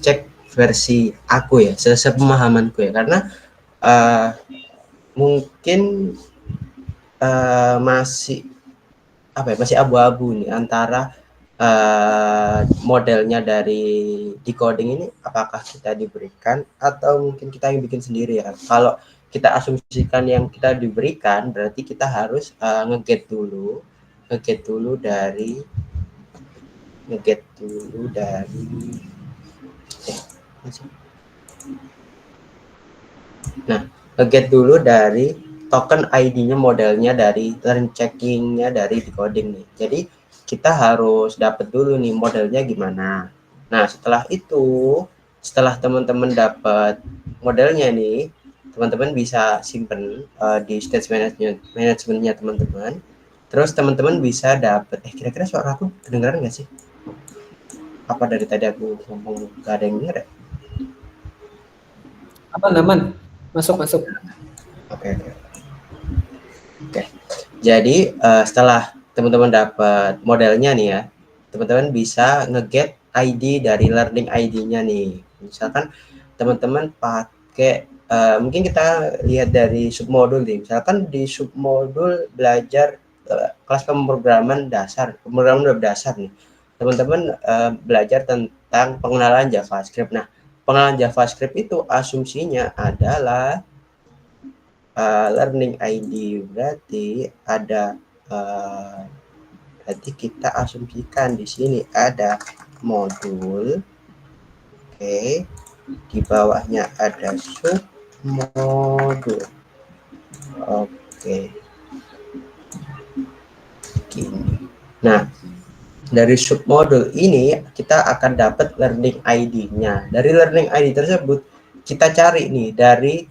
check versi aku ya, sepemahamanku ya, karena uh, mungkin masih apa ya, masih abu-abu nih antara modelnya dari decoding ini apakah kita diberikan atau mungkin kita yang bikin sendiri ya. Kalau kita asumsikan yang kita diberikan, berarti kita harus nge-get dulu dari nah nge-get dulu dari token ID-nya, modelnya dari learn checking-nya dari decoding nih. Jadi kita harus dapat dulu nih modelnya gimana. Nah, setelah teman-teman dapat modelnya nih, teman-teman bisa simpen di stage manajemennya teman-teman. Terus teman-teman bisa dapat kira-kira suara aku kedengeran nggak sih? Apa dari tadi aku ngomong gak ada yang denger ya? Aman, masuk. Oke. Jadi setelah teman-teman dapat modelnya nih ya, teman-teman bisa nge-get ID dari learning ID-nya nih. Misalkan teman-teman pakai mungkin kita lihat dari submodul nih. Misalkan di submodul belajar kelas pemrograman dasar nih. Teman-teman belajar tentang pengenalan JavaScript. Nah, pengenalan JavaScript itu asumsinya adalah learning ID, berarti ada berarti kita asumsikan di sini ada modul, oke, di bawahnya ada submodul, oke, gini. Nah, dari submodul ini kita akan dapat learning ID-nya. Dari learning ID tersebut kita cari nih dari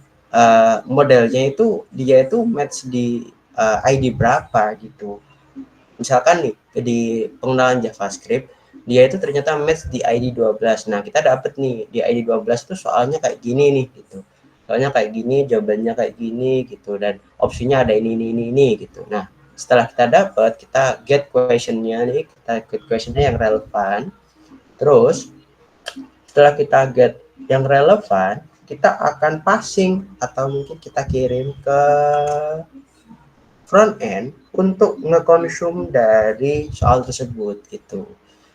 modelnya itu dia itu match di ID berapa gitu. Misalkan nih di pengenalan JavaScript dia itu ternyata match di ID 12. Nah, kita dapat nih di ID 12 itu soalnya kayak gini nih gitu. Soalnya kayak gini, jawabannya kayak gini gitu, dan opsinya ada ini gitu. Nah, setelah kita dapat, kita get question-nya nih, kita get question-nya yang relevan. Terus setelah kita get yang relevan, kita akan passing atau mungkin kita kirim ke front end untuk ngekonsum dari soal tersebut gitu.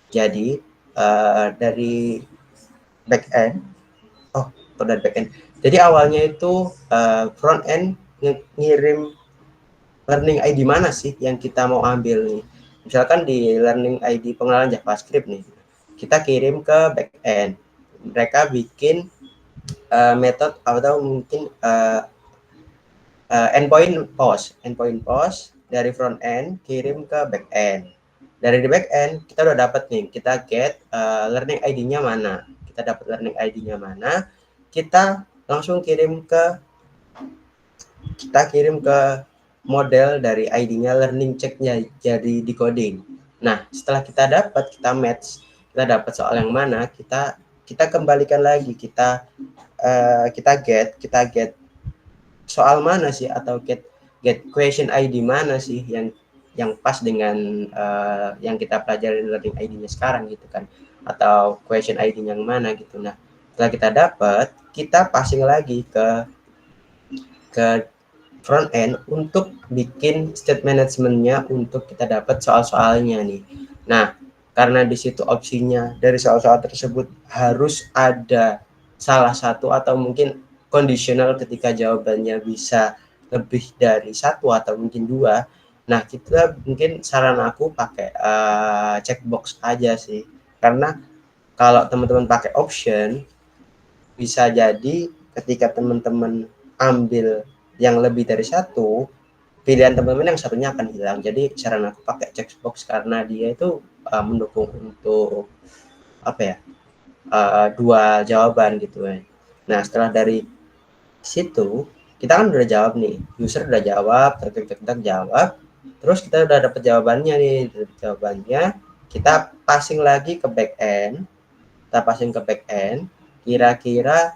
Jadi dari back end, dari back end. Jadi awalnya itu front end ngirim learning ID mana sih yang kita mau ambil nih. Misalkan di learning ID pengenalan JavaScript nih, kita kirim ke back end. Mereka bikin metode atau mungkin endpoint post dari front end kirim ke back end. Dari di back end kita udah dapat nih, kita get learning ID-nya mana. Kita dapat learning ID-nya mana, kita langsung kirim ke model dari ID-nya learning check-nya jadi decoding. Nah, setelah kita dapat, kita match, kita dapat soal yang mana, kita kembalikan lagi, kita get soal mana sih, atau get question ID mana sih yang pas dengan yang kita pelajari learning ID-nya sekarang gitu kan, atau question ID yang mana gitu. Nah, setelah kita dapat, kita passing lagi ke front end untuk bikin state managementnya untuk kita dapat soal-soalnya nih. Nah, karena di situ opsinya dari soal-soal tersebut harus ada salah satu atau mungkin kondisional ketika jawabannya bisa lebih dari satu atau mungkin dua. Nah, kita mungkin saran aku pakai checkbox aja sih. Karena kalau teman-teman pakai option, bisa jadi ketika teman-teman ambil yang lebih dari satu, pilihan teman-teman yang satunya akan hilang. Jadi saran aku pakai checkbox karena dia itu mendukung untuk apa ya, dua jawaban gitu ya. Nah, setelah dari situ kita kan udah jawab nih, user udah jawab, kita jawab, terus kita udah dapet jawabannya nih, kita passing lagi ke back end, kira-kira